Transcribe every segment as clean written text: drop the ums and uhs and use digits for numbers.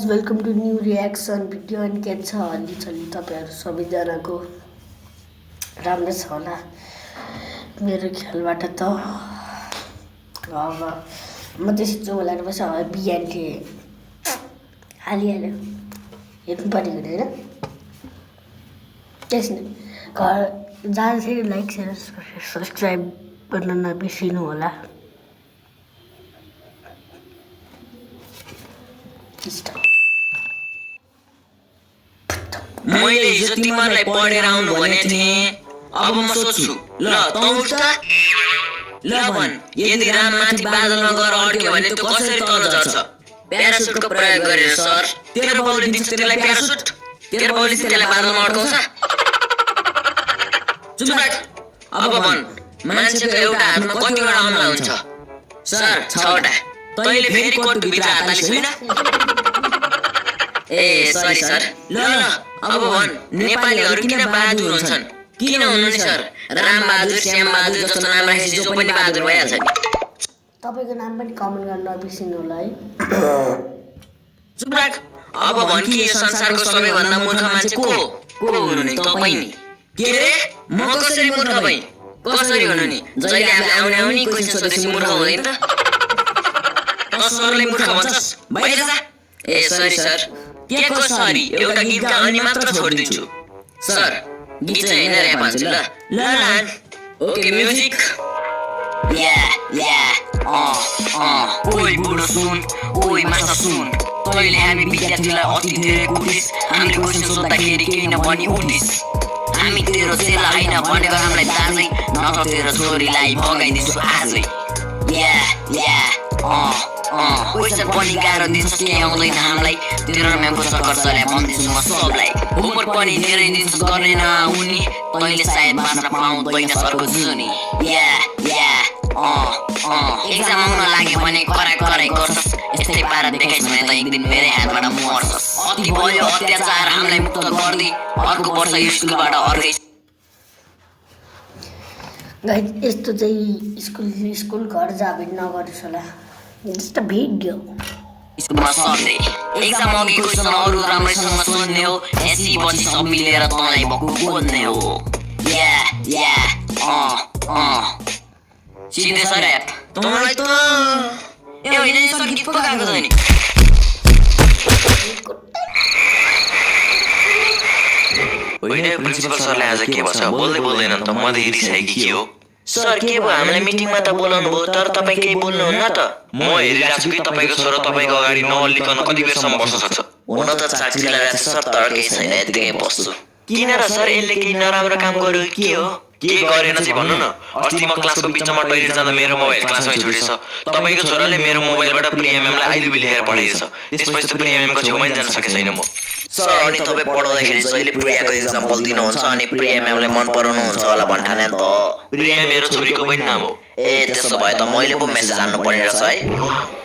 Welcome to new reaction video अनि के छ हल्ली तपाईँहरू सबैजनाको राम्रो छ होला। मेरो ख्यालबाट त अब म त्यसै चोलाएर बस्छ बिहानले हालिहाल्यो हेर्नु पर्ने होइन त्यसै घर जाँदाखेरि लाइक सेयर सब्सक्राइब गर्न नबिर्सिनु होला। मैले हिजो तिमीहरूलाई पढेर आउनु भनेको थिएँ। अब म सोध्छु, ल तँ उठ त। ल भन्, यदि राम माथि बादलमा गएर अड्क्यो भने त्यो कसरी तल झर्छ? प्यारासुटको प्रयोग गरेर सर। तेरो बाउले दिन्छ त्यसलाई प्यारासुट? तेरो बाउले चाहिँ त्यसलाई बादलमा अड्काउँछ? चुप राख। अब भन्, मान्छेको एउटा हातमा कतिवटा अमला हुन्छ? सर, 6वटा। तैँले फेरि कोटभित्र हात हाली छैन? ए सरी सर। ल ल अब भन्, नेपालीहरू किन बहादुर हुन्छन्? किन हुनु नि सर? राम बहादुर, श्याम बहादुर जस्तो नाम राखेपछि जो पनि बहादुर भइहाल्छ नि। तपाईँको नाम पनि कमेन्ट गर्न नबिर्सिनु होला है। चुप राख। अब भन् कि यो संसारको सबैभन्दा मूर्ख मान्छे को हुनु नि? तपाईँ नि। के रे? म कसरी मूर्ख भएँ? कसरी हुनु नि? जहिले आफूले आउने क्वेसन सोधेपछि मूर्ख हुँदैन त? त सरले मूर्ख भन्छस्? बाहिर जा। ए सरी सर। के को सरी? एउटा गीतका अनि मात्र छोडिदिन्छु। सर, गीत चाहिँ होइन ऱ्याप हान्छु ल। ल ल। Okay music. ओइ बुढो सुन, ओइ माछा सुन। तैँले हामी विद्यार्थीलाई अति धेरै कुटिस। हामीले क्वेसन सोद्धाखेरि केही नभनी उठिस। हामी तेरो चेला होइन भनेको हामीलाई दाजै, न त तेरो छोरीलाई भगाइदिन्छु आजै। क्वेसन पनि गाह्रो दिन्छस् केही आउँदैन हामीलाई। तेरो म्यामको चक्कर चल्या भन्दैछु म सबलाई। होमवर्क पनि धेरै दिन्छस् गर्ने नआउने। तैँले सायद बाँच्न पाउँदैन सरको जुनी। एक्जाम आउन लाग्यो भने कराई गर्छस्। यस्तै पारा देखाइस् भने त एक दिन मेरै हातबाट मर्छस्। अति भयो अत्याचार, हामीलाई मुक्त गर्दै अर्को वर्ष यो स्कुलबाट अर्कै। यस्तो चाहिँ स्कुल घर जाबे नगर्नुहोस् होला। Just a video. स्कुलमा सर्दै एक्जाम अघि क्वेसन अरू राम्रैसँग सोध्ने हो। एसी पछि सब मिलेर तँलाई भक्कु बोल्ने हो। सिधै सर ह्याप। तँलाई त ए होइन सर गीत पो गाएको छ नि। होइन प्रिन्सिपल सरले आज के भन्छ? बोल्दैन त म त रिसाएँ कि के हो? सर के भयो? हामीलाई मिटिङमा त बोलाउनु भयो तर तपाईँ केही बोल्नुहुन्न त। म हेरिरहेको छु कि तपाईँको छोरो तपाईँको अगाडि नअल्लिकन कति बेरसम्म बस्न सक्छ। हुन त चाक चिलाइरहेको छ सर, तर केही छैन, यतिकै बस्छु। किन र सर? यसले केही नराम्रो काम गर्यो के हो? के गरेन चाहिँ भन्नु न। अस्ति म क्लासको बिचमा टोइलेट जाँदा मेरो मोबाइल क्लासमै छुटेछ। तपाईँको छोराले मेरो मोबाइलबाट प्रिएमएमलाई आइलुबी लेखेर पठाइदिएछ। त्यसपछि त प्रिएमएमको छेउमै जान सकेको छैन म। सर अनि तपाईँ पढाउँदाखेरि जहिले प्रियाको इक्जाम्पल दिनुहुन्छ अनि प्रिएमएमलाई मन पराउनुहुन्छ होला भन्ठाने त। प्रिया मेरो छोरीको पनि नाम हो। ए त्यसो भए त मैले पो मेसेज हान्नु पर्ने रहेछ है।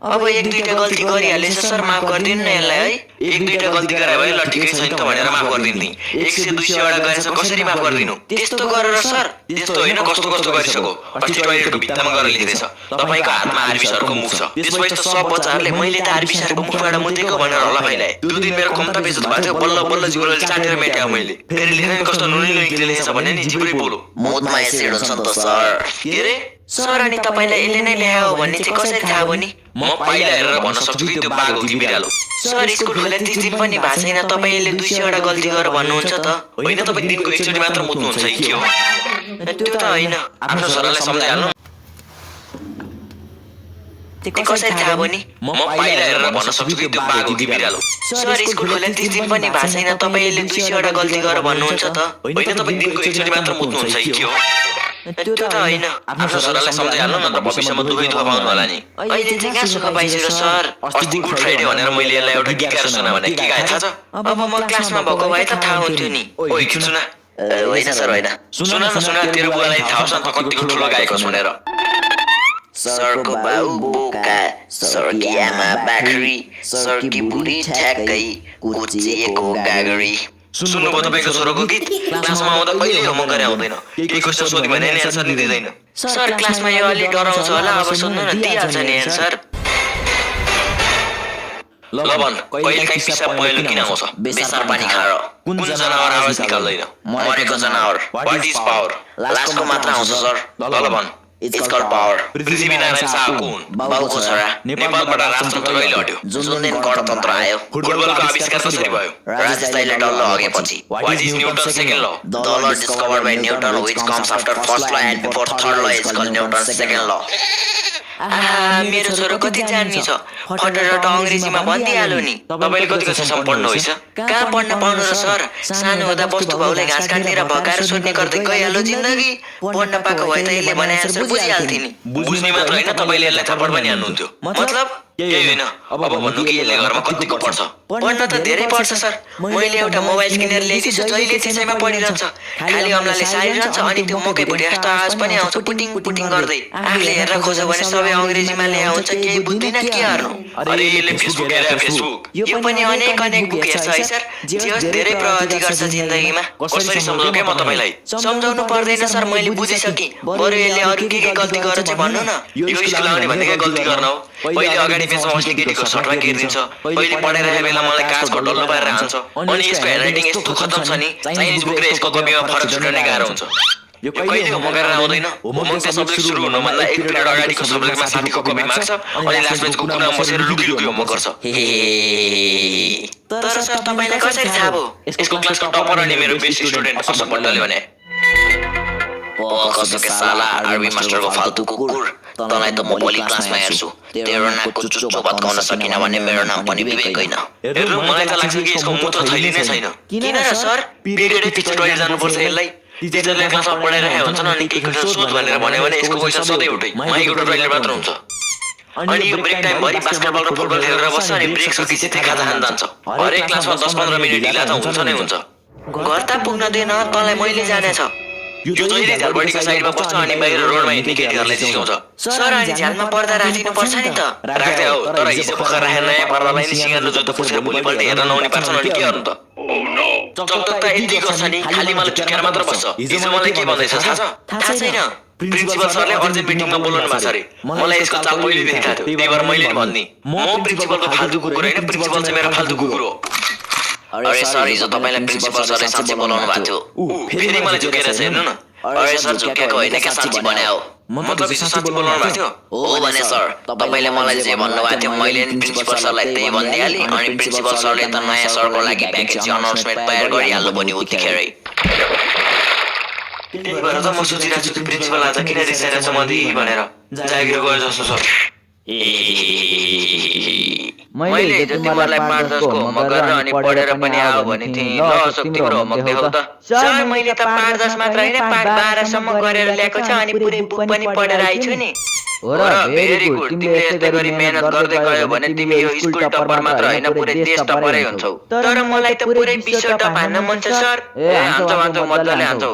अब एक दुईटा गल्ती गरिहालेछ सर, माफ गरिदिनु न यसलाई है। एक दुईटा गल्ती गरे भयो ल ठिकै छ नि त भनेर माफ गरिदिनु नि। 100-200 वटा गरेछ कसरी माफ गरिदिनु? त्यस्तो गरेर सर? त्यस्तो होइन, कस्तो गरिसक्यो। अस्ति टोइलेटको भित्तामा गएर लेख्दैछ तपाईँको हातमा आरबी सरको मुख छ। त्यसपछि त सब बच्चाहरूले मैले त आरबी सरको मुखबाट मुतेको भनेर होला फैलाए। 2 दिन मेरो कम्ता बेइज्जत भएको थियो। बल्ल जिब्रोले चाटेर मेट्याउ मैले। फेरि लेख्ने कस्तो नुनिलो इङ्ग्लिसले लेखेछ भने नि जिब्रै बोलो। मुखमा एसिड हुन्छ नि त सर। के रे? सर अनि तपाईँलाई यसले नै ल्यायो भन्ने चाहिँ कसरी थाहा भयो नि? म पहिला हेरेर भन्न सक्छु कि त्यो बाघ हो कि बिरालो। सर स्कुल खोले 30 दिन पनि भएको छैन, तपाईँ यसले 200 वटा गल्ती गरेर भन्नुहुन्छ त? होइन तपाईँ दिनको एकचोटि मात्र मुत्नुहुन्छ कि के हो? त्यो त होइन, आफ्नो छोरालाई सम्झाइहाल्नु। त्यो कसरी थाहा भयो नि? म पहिला हेरेर भन्न सक्छु कि त्यो बाघ हो कि बिरालो। सर स्कुल खोले 30 दिन पनि भएको छैन, तपाईँ यसले 200 वटा गल्ती गरेर भन्नुहुन्छ त? होइन तपाईँ दिनको एकचोटि मात्र मुत्नुहुन्छ कि के हो? त्यो त होइन, आफ्नो छोरालाई सम्झाइहाल्नु न त, भविष्यमा दुःख पाउनु होला नि। अहिले चाहिँ कहाँ सुख पाइसक्यो सर? अस्ति गुड फ्राइडे भनेर मैले यसलाई एउटा गीत गाएर सुना भने के गाए थाहा छ? अब म क्लासमा भएको भए त थाहा हुन्थ्यो नि। ओइ गीत सुना। होइन सर होइन। सुना तेरो बुवालाई थाहा छ त कतिको ठुलो गाएको सुनेर। सरको बाउ बोका, सरकी आमा बाख्री, सरकी बुढी ठ्याक्कै कुचिएको गागरी। सुन्नुभयो तपाईँको छोरोको गीत? क्लासमा आउँदा कहिले होमवर्क गरे आउँदैन। केही क्वेसन सोध्यो भने नि एन्सर नि दिँदैन। सर क्लासमा यो अलि डराउँछ होला, अब सोध्नु न दिइहाल्छ नि एन्सर। ल भन कहिलेकाहीँ पिसाब पहेँलो किन आउँछ बेसार पानी खाएर कुन जनावर आवाज निकाल्दैन मरेको जनावर व्हाट इज पावर लास्टको मात्र आउँछ सर ल भन it's called power Prithvi Narayan Shah कुन बाबुको छोरा नेपालबाट राजतन्त्र कहिले हट्यो जुन दिन गणतन्त्र आयो फुटबलको आविष्कार कसरी भयो राजस्थानले डल्लो हगेपछि what is Newton second law the law discovered by Newton which comes after first law and before third law is called Newton second law मेरो छोरो कति जान्ने छ फटफट अंग्रेजीमा भनिदिहाल्यो नि तपाईले कति कक्षासम्म पढ्नु होइछ कहाँ पढ्न पाउनु र सर सानो हुँदा वस्तु भाउले घाँस काट्ने र भगाएर सोध्ने गर्दै गइहाल्यो जिन्दगी पढ्न पाएको भए त यसले भने आन्सर बुझिहाल्थे नि बुझ्ने मात्र हैन तपाईले यसलाई थप्पड पनि हान्नुहुन्थ्यो मतलब केही होइन अब भन्नु कि यसले घरमा कतिको पढ्छ पढ्न त धेरै पढ्छ सर मैले एउटा मोबाइल किनेर ल्याएछु जहिले त्यसैमा पढिरहन्छ खाली अम्लाले सारिरहन्छ अनि त्यो मकै भुटी जस्तो आवाज पनि आउँछ पुटिङ पुटिङ गर्दै आफूले हेरेर खोज्यो भने सबै अंग्रेजीमा ल्या हुन्छ केही बुझ्दैन के गर्नु अरे यसले फेसबुक हेरेर फेसबुक यो पनि अनेक बुक हेर्छ है सर जे होस् धेरै प्रगति गर्छ जिन्दगीमा कसरी सम्झाउ के म तपाईलाई सम्झाउनु पर्दैन सर मैले बुझिसके बरु यसले अरु के गल्ती गरेछ भन्नु न यो स्कुल आउने भन्नेकै गल्ती गर्न हो पहिले अगाडि बेचमा बस्ने केटीको सर्टमा केरिदिन्छ पहिले पढाइरहेको बेला मलाई काजको डल्लो पारेर हान्छ अनि यसको ह्यान्डराइटिङ यस्तो खतम छ नि चाइनिज बुक र यसको कपीमा फरक छुटाउनै गाह्रो हुन्छ यो कहिले होमवर्क गरेर आउँदैन होमवर्क त सब्जेक्ट सुरु हुनुभन्दा एक पिरियड अगाडिको सब्जेक्टमा साथीको कपी माग्छ अनि लास्ट बेन्चको कुनामा बसेर लुकी लुकी होमवर्क गर्छ तर सर तपाईलाई कसरी थाहा भयो यसको क्लासको टपर अनि मेरो बेस्ट स्टुडेन्ट असम पण्डलले भने कसके साला आरबी मास्टरको फाल्तु कुकुर तँलाई त म भोलि क्लासमा हेर्छु तेरो नाकको चुच्चो भत्काउन सकिन भने मेरो नाम पनि विवेक होइन हेर्नु मलाई त लाग्छ कि यसको मूत्र थैली नै छैन किन र सर पिरियडै पछि टोइलेट जानुपर्छ यसलाई टिचरले क्लासमा पढाइरहेको हुन्छ अनि केही कुरा सोध भनेर भन्यो भने यसको पैसा सधैँ उठै माइको टोइलेट मात्र हुन्छ अनि यो ब्रेक टाइम भरि बास्केटबल र फुटबल खेलेर बस्छ अनि ब्रेक सकिपछि खाजा खान जान्छ हरेक क्लासमा 10-15 मिनेट ढिला त हुन्छ नै हुन्छ घर त पुग्न दिएन तँलाई मैले जानेछ यो जहिले झ्यालबडीको साइडमा बस्छ अनि बाहिर रोडमा हिँड्ने केटीहरूलाई जिस्काउँछ सर अनि झ्यालमा पर्दा राखिनु पर्छ नि त राख्दै हो तर हिजो भर्खर राखेर नयाँ पर्दालाई नि सिँगार्नु जुत्ता पुछेर भोलिपल्ट हेर्न नहुने पार्छन् अनि के गर्नु त चकचक त यति गर्छ नि खाली मलाई चुकेर मात्र बस्छ हिजो मलाई के भन्दैछ थाहा छैन प्रिन्सिपल सरले अर्जेन्ट मिटिङमा बोलाउनु भएको छ अरे मलाई यसको चाल पहिलेदेखि थाहा थियो त्यही भएर मैले नि भन्ने म प्रिन्सिपलको फाल्तु कुकुर होइन प्रिन्सिपल चाहिँ मेरो फाल्तु कुकुर हो अरे सर हिजो तपाईलाई प्रिन्सिपल सरले साँच्चै बोलाउनु भएको थियो फेरि मलाई झुकेर छ हेर्नु न अरे सर झुकेको होइन के साँच्चै भने हो मतलब हिजो साँच्चै बोलाउनु भएको थियो हो भने सर तपाईले मलाई जे भन्नुभएको थियो मैले नि प्रिन्सिपल सरलाई त्यही भनिदिइहालेँ अनि प्रिन्सिपल सरले त नयाँ सरको लागि भ्याकेन्सी अनाउन्समेन्ट तयार गरिहाल्नु भन्यो उतिखेरै त्यही भएर त म सोचिरहेको छु कि प्रिन्सिपल आज किन रिसाइरहेछ मदेखि भनेर जागिर गयो जस्तो छ मैले हिजो तिमीहरूलाई 5-10 को होमवर्क गरेर अनि पढेर पनि आऊ भने थिएँ ल अशोक तिम्रो होमवर्क देखाउ त सर मैले त 5-10 मात्र हैन 5-12 सम्म गरेर ल्याएको छ अनि पुरै बुक पनि पढेर आइछु नि हो र भेरी गुड तिमीले यस्तै गरी मेहनत गर्दै गयो भने तिमी यो स्कुल टपर मात्र हैन पुरै देश टपरै हुन्छौ तर मलाई त पुरै विश्व टप हान्न मन छ सर हान्छ मजाले हान्छौ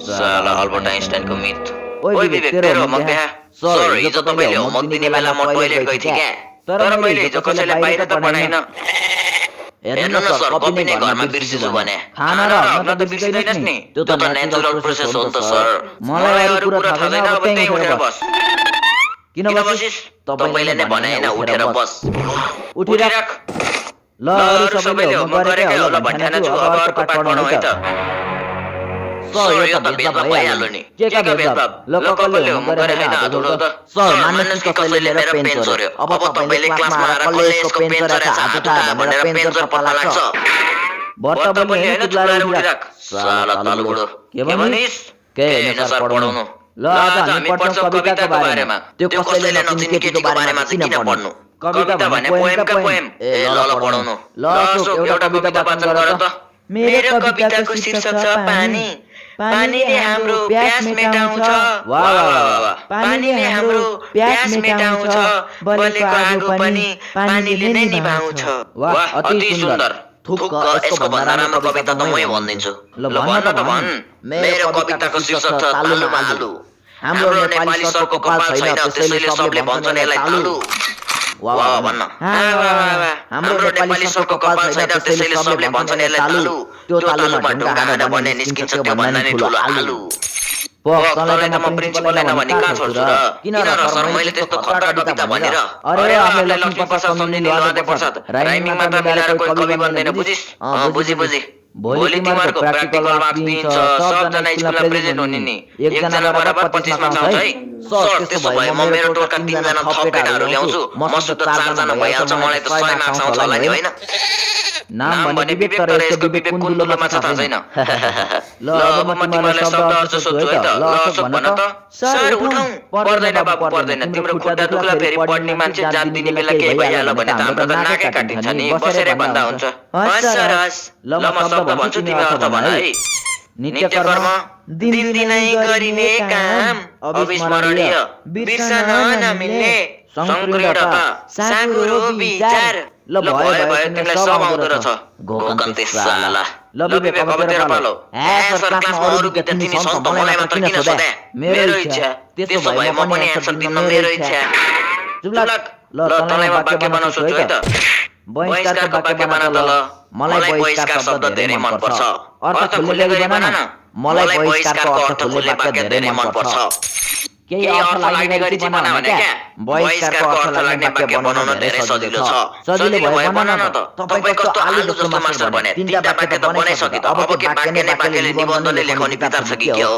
साला अल्बर्ट आइन्स्टाइनको मिथ ओइ विवेक तेरो होमवर्क देखा सर हिजो तपाईले होमवर्क दिने बेला म टोइलेट गए थिएँ क्या तर मैले हिजो कसैले बाहिर त पढाइन हेर्नु न सर कपी नै घरमा बिर्सिछु भने खाना र हग्न त बिर्सिदैनस् नि त्यो त नेचुरल प्रोसेस हो नि त सर मलाई अरु कुरा थाहा छैन अब त्यही उठेर बस किन बसिस तपाईले नै भने हैन उठेर बस उठिराख ल अरु सबैले होमवर्क गरेकै होला भन्ठाना छु अब अर्को पाठ पढौँ है त सर यो त भेदभाव भइहाल्यो नि के का भेदभाव ल कसले होमवर्क गरेर हात उठाउ त सर मान्नुहोस् कि कसैले मेरो पेन चोर्यो अब तपाईले क्लासमा आएर कसले यसको पेन चोरेछ हात उठा भनेर पेन चोर पत्ता लाग्छ बर्ता पनि हैन तुलाएर उठिराख साला तलबुडो के भनिस के हैन सर पढाउनु ल आज हामी पढ्छौं कविताको बारेमा त्यो कसैले नचिन्ने केटीको बारेमा चाहिँ किन पढ्नु कविता भने पोएमका पोएम ए ल ल पढाउनु ल अशोक एउटा कविता वाचन गर त मेरो कविताको शीर्षक छ पानी पानीले हाम्रो प्यास मेटाउँछ वाह वाह वाह पानीले हाम्रो प्यास मेटाउँछ बलेको आगो पनि पानीले नै निभाउँछ वाह अति सुन्दर थुक्क यसको भन्दा राम्रो कविता त मै भन्दिन्छु ल भन त भन मेरो कविताको शीर्षक छ तालु मालु हाम्रो नेपाली सरको कपाल छैन त्यसैले सबले भन्छन् यसलाई तालु वाह वाह भन्न हाम्रो नेपाली सरको कपाल छैन त्यसैले सबले भन्छन् यसलाई तालु त्यो तालुमा ढुङ्गा हानेर भने निस्किन्छ त्यो भन्दा नि ठुलो आलु तँलाई त म प्रिन्सिपललाई नभनी कहाँ छोड्छु र किन र सर मैले त्यस्तो खतरा कविता भनेर अरे आफूलाई लक्ष्मी प्रसाद सम्झिने लहरे प्रसाद राइमिङमा त मिलाएर कोही कवि बन्दैन बुझिस् बुझी भोलि तिमीहरूको प्र्याक्टिकल मार्क्स दिइन्छ सबजना स्कुलमा प्रेजेन्ट हुने नि एकजना बराबर 25 मार्क्स आउँछ है सर त्यसो भए म मेरो टोलका 3 जना थप केटाहरू ल्याउँछु मसँग त 4 जना भइहाल्छ मलाई त 100 मार्क्स आउँछ होला नि होइन नाम भने विवेक तर यसको विवेक कुन दुलोमा छ थाहा छैन ल अब म तिमीलाई शब्द अर्थ सोध्छु है त ल अशोक भन त सर उठाउँ पर्दैन बाबु पर्दैन तिम्रो खुट्टा दुख्ला फेरि पढ्ने मान्छे जात दिने बेला केही भइहाल्यो भने त हाम्रो त नाकै काटिन्छ नि बसेरै भन्दा हुन्छ हस् सर हस् ल म शब्द भन्छु तिमी अर्थ भन है नित्य कर्म दिनदिनै गरिने काम अविस्मरणीय बिर्सन नमिल्ने संकृष्टता साँघुरो विचार ल भयो तिमीलाई सब आउँदो रहेछ घोकन्ते साला ल विवेक अब तेरो पालो ए सर क्लासमा अरु विद्यार्थी नि छन् त मलाई मात्र किन सोधे मेरो इच्छा त्यसो भए म पनि एन्सर दिन मेरो इच्छा जुलक ल तँलाई वाक्य बनाउन सोध्छु है त बहिष्कारको वाक्य बना त ल मलाई बहिष्कार शब्द धेरै मन पर्छ अर्थ खुल्दै गरी बना न मलाई बहिष्कारको अर्थ खुल्दै वाक्य धेरै मन पर्छ केही अर्थ लाग्ने गरी चाहिँ बना भने क्या बहिष्कारको अर्थ लाग्ने वाक्य बनाउन धेरै सजिलो छ सजिलो भए बना न त तपाई कस्तो आलु जस्तो मास्टर बने तीनटा वाक्य त बनाइसके त अब के वाक्य नेपालीले निबन्धले लेखाउने किताब छ कि के हो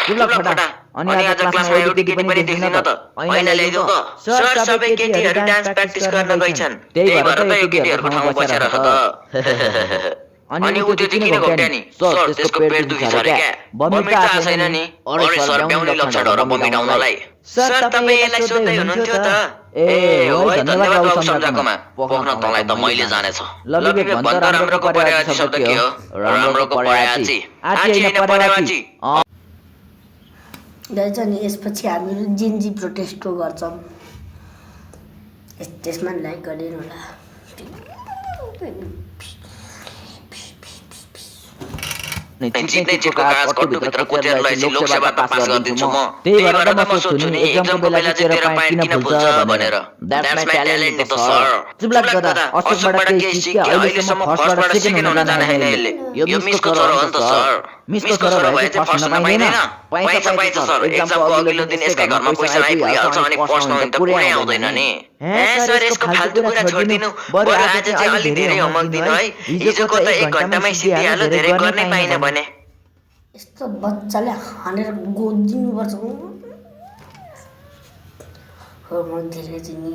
जुलक फटा अनि आज क्लासमा एउटी केटी पनि देखिन त ऐना ल्याइदेऊ त सर सबै केटीहरू डान्स प्र्याक्टिस गर्न गइछन् त्यही भएर त यो केटीहरूको ठाउँमा बसेर त अनि उ त्यो किन घोक्ट्या नि सर त्यसको पेट दुखी छ रे क्या बमिट थाहा छैन नि अरे सर ब्याउने लक्षणहरू बमिट आउनलाई सर तपाई यसलाई सोध्दै हुनुहुन्थ्यो त ए हो है धन्यवाद बाबु सम्झाकोमा पोख्न तँलाई त मैले जानेछ ल विवेक भन्छ राम्रोको पर्यायवाची शब्द के हो राम्रोको पर्यायवाची आची हैन पर्यायवाची दाइज नि यसपछि हामी जिन्जी प्रोटेस्टको गर्छौँ त्यसमा लाइक गरिदिनु होला जित्दै जितको कागज कट्टुभित्र कोचेर लैसी लोकसेवा पास गरिदिन्छु म त्यही भएर त म सोध्छु नि एक्जामको बेला चाहिँ तेरो पाइन्ट किन भुल्छ भनेर द्याट्स माइ ट्यालेन्ट नि त सर चुप लाग गदा अशोकबाट केही सिक्यो अहिलेसम्म फर्स्टबाट सेकेन्ड हुन जाने हैन यसले यो मिसको छोरो हो नि त सर मिसको छोरो भए चाहिँ फर्स्ट हुन पाइदैन पाइन्छ सर एक्जामको अघिल्लो दिन यसकै घरमा पैसा आइपुगिहाल्छ अनि फर्स्ट हुन त कुनै आउँदैन नि हे सर यसको फाल्तु कुरा छोडिदिनु बरु आज चाहिँ अलि धेरै होमवर्क दिनु है हिजोको त 1 घण्टामै सिद्धिहाल्यो धेरै गर्नै पाइन भने यस्तो बच्चाले हानेर गोदिनुपर्छ होमवर्क धेरै दिने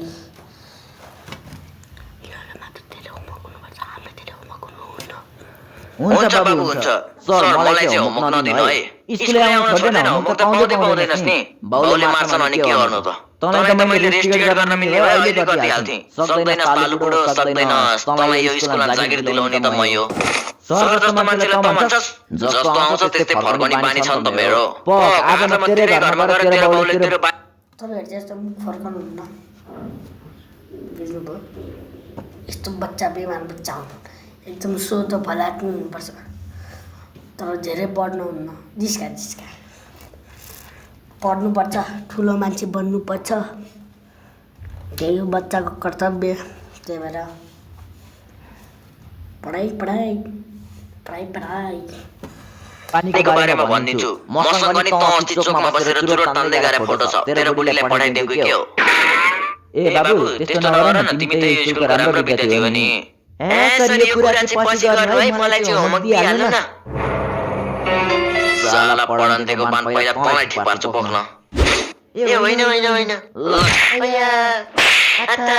हुन्छ बाबु हुन्छ सर मलाई चाहिँ होमवर्क नदिनु है स्कुल आउन छोड्दैन होमवर्क त पाउँदै पाउँदैनस् नि बाउले मार्छन् अनि के गर्नु त तँलाई त मैले रेस्टिकेट गर्न मिल्ने भए अहिले गरिहाल्थे सक्दैनस् पालु बुढो सक्दैनस् तँलाई यो स्कुलमा जागिर दिलाउने त म यो सर जस्तो मान्छेले त भन्छस् जस्तो आउँछ त्यस्तै फर्कने बानी छ नि त मेरो आज म तेरै घरमा गएर तेरो बाउले तेरो तपाईहरु जस्तो फर्कनुहुन्न बुझ्नुभयो यस्तो बच्चा बेमान बच्चा हुनु एकदम सोझो फलाट्नु हुनुपर्छ तर धेरै पढ्नुहुन्न जिस्का पढ्नुपर्छ ठुलो मान्छे बन्नुपर्छ त्यही हो बच्चाको कर्तव्य त्यही भएर पढाइ पानीको बारेमा भनिदिन्छु मसँग नि त अस्ति चोकमा बसेर चुरोट तान्दै गरे फोटो छ तेरो बुढीले पठाइदिएको के हो ए बाबु त्यस्तो नगर न तिमी त यो स्कुलको राम्रो विद्यार्थी हो नि ए सर यो कुरा चाहिँ पछि गर्नु है मलाई चाहिँ होमवर्क दिइहाल्नु न साला पढन्तेको बान पहिला तँलाई ठिपार्छु पोख्न ए होइन अया आता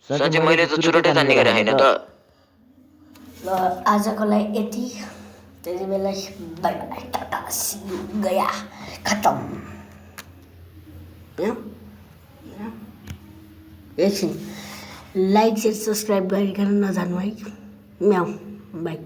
सच्चै मैले त चुरोटै तान्ने गरे हैन त ल आजको लागि यति त्यति बेला बाई बाई टाटा सी गया खतम एकछिन लाइक शेयर सब्सक्राइब गरिकन नजानु है म्याउ बाई